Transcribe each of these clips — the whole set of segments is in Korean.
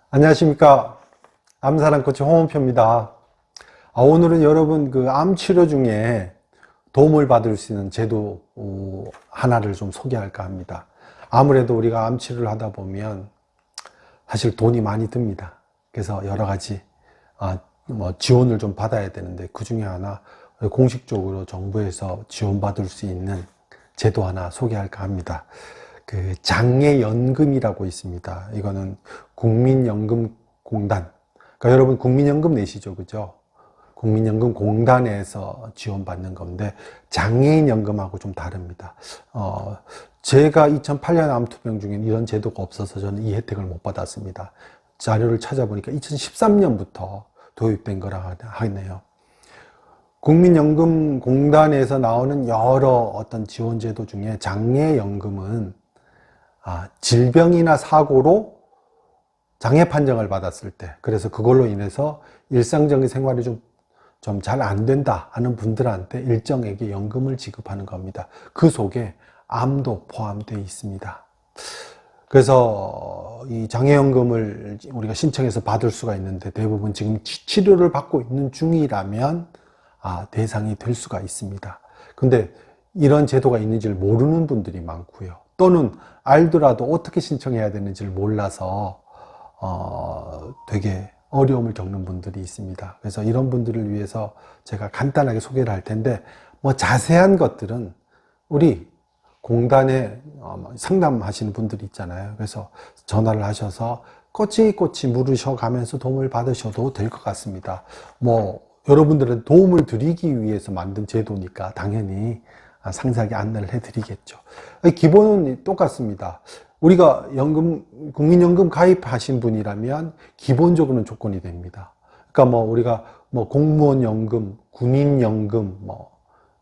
안녕하십니까. 암사랑 코치 홍원표입니다. 오늘은 여러분 암 치료 중에 도움을 받을 수 있는 제도 하나를 좀 소개할까 합니다. 아무래도 우리가 암 치료를 하다 보면 사실 돈이 많이 듭니다. 그래서 여러 가지 지원을 좀 받아야 되는데, 그 중에 하나 공식적으로 정부에서 지원받을 수 있는 제도 하나 소개할까 합니다. 장애연금이라고 있습니다. 이거는 국민연금공단. 그러니까 여러분 국민연금 내시죠, 그죠? 국민연금공단에서 지원받는 건데, 장애인연금하고 좀 다릅니다. 제가 2008년 암투병 중엔 이런 제도가 없어서 저는 이 혜택을 못 받았습니다. 자료를 찾아보니까 2013년부터 도입된 거라 하네요. 국민연금공단에서 나오는 여러 어떤 지원제도 중에 장애연금은 질병이나 사고로 장애 판정을 받았을 때, 그래서 그걸로 인해서 일상적인 생활이 좀 잘 안 된다 하는 분들한테 일정액의 연금을 지급하는 겁니다. 그 속에 암도 포함되어 있습니다. 그래서 이 장애연금을 우리가 신청해서 받을 수가 있는데, 대부분 지금 치료를 받고 있는 중이라면 대상이 될 수가 있습니다. 근데 이런 제도가 있는지를 모르는 분들이 많고요. 또는 알더라도 어떻게 신청해야 되는지를 몰라서 되게 어려움을 겪는 분들이 있습니다. 그래서 이런 분들을 위해서 제가 간단하게 소개를 할 텐데, 자세한 것들은 우리 공단에 상담하시는 분들이 있잖아요. 그래서 전화를 하셔서 꼬치꼬치 물으셔 가면서 도움을 받으셔도 될 것 같습니다. 여러분들은 도움을 드리기 위해서 만든 제도니까 당연히 상세하게 안내를 해드리겠죠. 기본은 똑같습니다. 우리가 국민연금 가입하신 분이라면 기본적으로는 조건이 됩니다. 그러니까 우리가 공무원연금, 군인연금,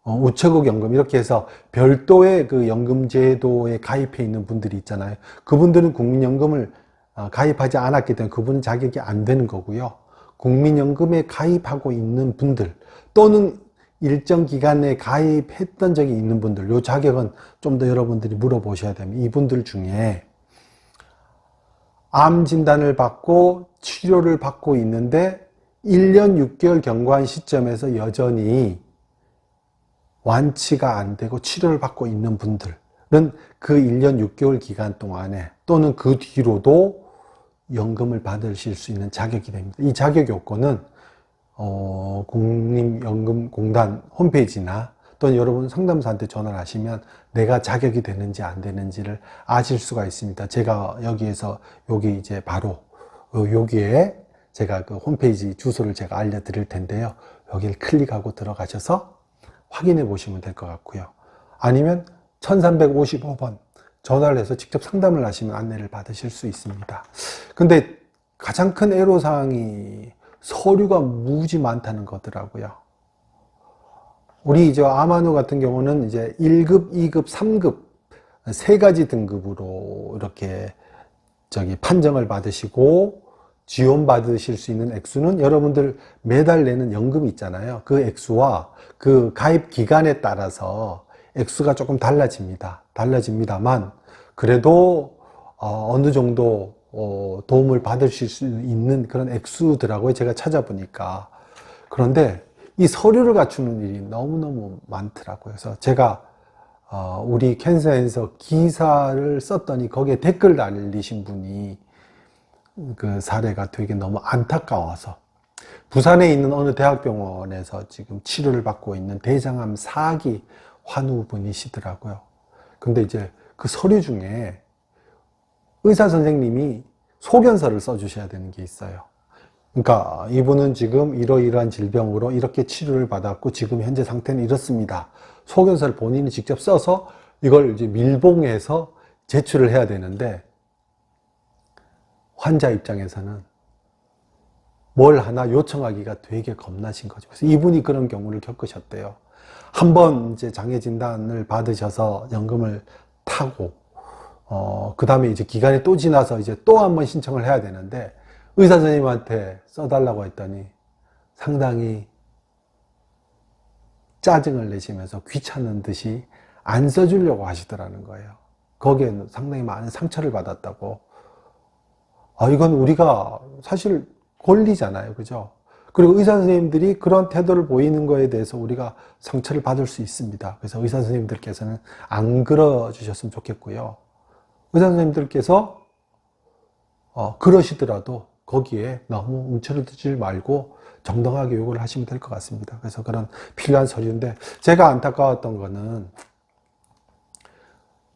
우체국연금 이렇게 해서 별도의 그 연금제도에 가입해 있는 분들이 있잖아요. 그분들은 국민연금을 가입하지 않았기 때문에 그분은 자격이 안 되는 거고요. 국민연금에 가입하고 있는 분들, 또는 일정 기간에 가입했던 적이 있는 분들, 요 자격은 좀 더 여러분들이 물어보셔야 됩니다. 이분들 중에 암 진단을 받고 치료를 받고 있는데 1년 6개월 경과한 시점에서 여전히 완치가 안 되고 치료를 받고 있는 분들은 그 1년 6개월 기간 동안에 또는 그 뒤로도 연금을 받으실 수 있는 자격이 됩니다. 이 자격 요건은 국민연금공단 홈페이지나 또는 여러분 상담사한테 전화를 하시면 내가 자격이 되는지 안 되는지를 아실 수가 있습니다. 제가 여기에서 여기 이제 바로 여기에 제가 그 홈페이지 주소를 제가 알려드릴 텐데요. 여기를 클릭하고 들어가셔서 확인해 보시면 될 것 같고요. 아니면 1355번 전화를 해서 직접 상담을 하시면 안내를 받으실 수 있습니다. 근데 가장 큰 애로사항이 서류가 무지 많다는 거더라고요. 우리 암환우 같은 경우는 이제 1급, 2급, 3급 세 가지 등급으로 이렇게 판정을 받으시고 지원받으실 수 있는 액수는 여러분들 매달 내는 연금이 있잖아요. 그 액수와 그 가입 기간에 따라서 액수가 조금 달라집니다만 그래도 어느 정도 도움을 받으실 수 있는 그런 액수더라고요. 제가 찾아보니까. 그런데 이 서류를 갖추는 일이 너무너무 많더라고요. 그래서 제가 우리 캔서앤서 기사를 썼더니 거기에 댓글 달리신 분이 그 사례가 되게 너무 안타까워서, 부산에 있는 어느 대학병원에서 지금 치료를 받고 있는 대장암 4기 환우분이시더라고요. 근데 이제 그 서류 중에 의사 선생님이 소견서를 써주셔야 되는 게 있어요. 그러니까 이분은 지금 이러이러한 질병으로 이렇게 치료를 받았고 지금 현재 상태는 이렇습니다. 소견서를 본인이 직접 써서 이걸 이제 밀봉해서 제출을 해야 되는데, 환자 입장에서는 뭘 하나 요청하기가 되게 겁나신 거죠. 그래서 이분이 그런 경우를 겪으셨대요. 한번 이제 장애 진단을 받으셔서 연금을 타고 그 다음에 이제 기간이 또 지나서 이제 또 한 번 신청을 해야 되는데, 의사 선생님한테 써달라고 했더니 상당히 짜증을 내시면서 귀찮은 듯이 안 써주려고 하시더라는 거예요. 거기에 상당히 많은 상처를 받았다고. 이건 우리가 사실 권리잖아요. 그죠? 그리고 의사 선생님들이 그런 태도를 보이는 거에 대해서 우리가 상처를 받을 수 있습니다. 그래서 의사 선생님들께서는 안 그러 주셨으면 좋겠고요. 의사 선생님들께서 그러시더라도 거기에 너무 움츠러들지 말고 정당하게 요구를 하시면 될 것 같습니다. 그래서 그런 필요한 서류인데, 제가 안타까웠던 거는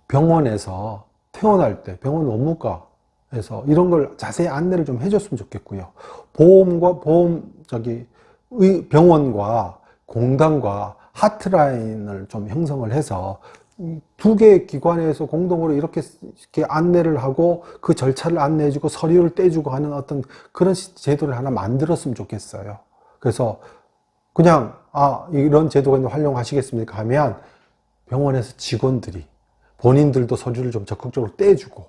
병원에서 퇴원할 때 병원 원무과에서 이런 걸 자세히 안내를 좀 해줬으면 좋겠고요. 병원과 공단과 하트라인을 좀 형성을 해서 두 개의 기관에서 공동으로 이렇게 안내를 하고 그 절차를 안내해주고 서류를 떼주고 하는 어떤 그런 제도를 하나 만들었으면 좋겠어요. 그래서 그냥 이런 제도가 활용하시겠습니까 하면 병원에서 직원들이 본인들도 서류를 좀 적극적으로 떼주고,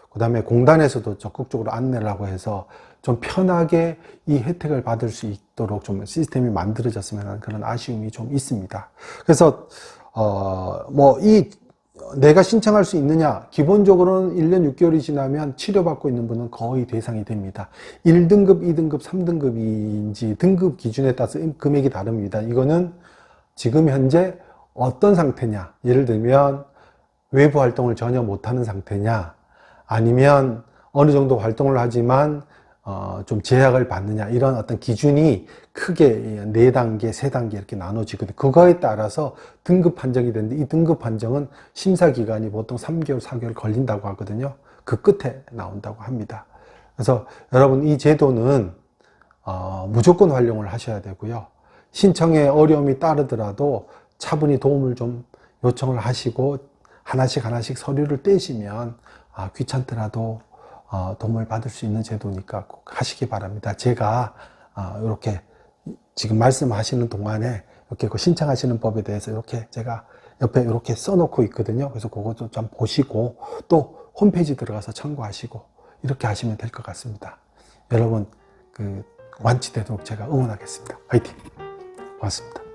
그 다음에 공단에서도 적극적으로 안내를 하고 해서 좀 편하게 이 혜택을 받을 수 있도록 좀 시스템이 만들어졌으면 하는 그런 아쉬움이 좀 있습니다. 그래서 내가 신청할 수 있느냐? 기본적으로는 1년 6개월이 지나면 치료받고 있는 분은 거의 대상이 됩니다. 1등급, 2등급, 3등급인지 등급 기준에 따라서 금액이 다릅니다. 이거는 지금 현재 어떤 상태냐? 예를 들면 외부 활동을 전혀 못하는 상태냐? 아니면 어느 정도 활동을 하지만 좀 제약을 받느냐, 이런 어떤 기준이 크게 4단계, 3단계 이렇게 나눠지거든요. 그거에 따라서 등급 판정이 되는데, 이 등급 판정은 심사 기간이 보통 3개월, 4개월 걸린다고 하거든요. 그 끝에 나온다고 합니다. 그래서 여러분, 이 제도는 무조건 활용을 하셔야 되고요. 신청에 어려움이 따르더라도 차분히 도움을 좀 요청을 하시고 하나씩 서류를 떼시면 귀찮더라도 도움을 받을 수 있는 제도니까 꼭 하시기 바랍니다. 제가 이렇게 지금 말씀하시는 동안에 이렇게 신청하시는 법에 대해서 이렇게 제가 옆에 이렇게 써놓고 있거든요. 그래서 그것도 좀 보시고 또 홈페이지 들어가서 참고하시고 이렇게 하시면 될 것 같습니다. 여러분 완치되도록 제가 응원하겠습니다. 화이팅! 고맙습니다.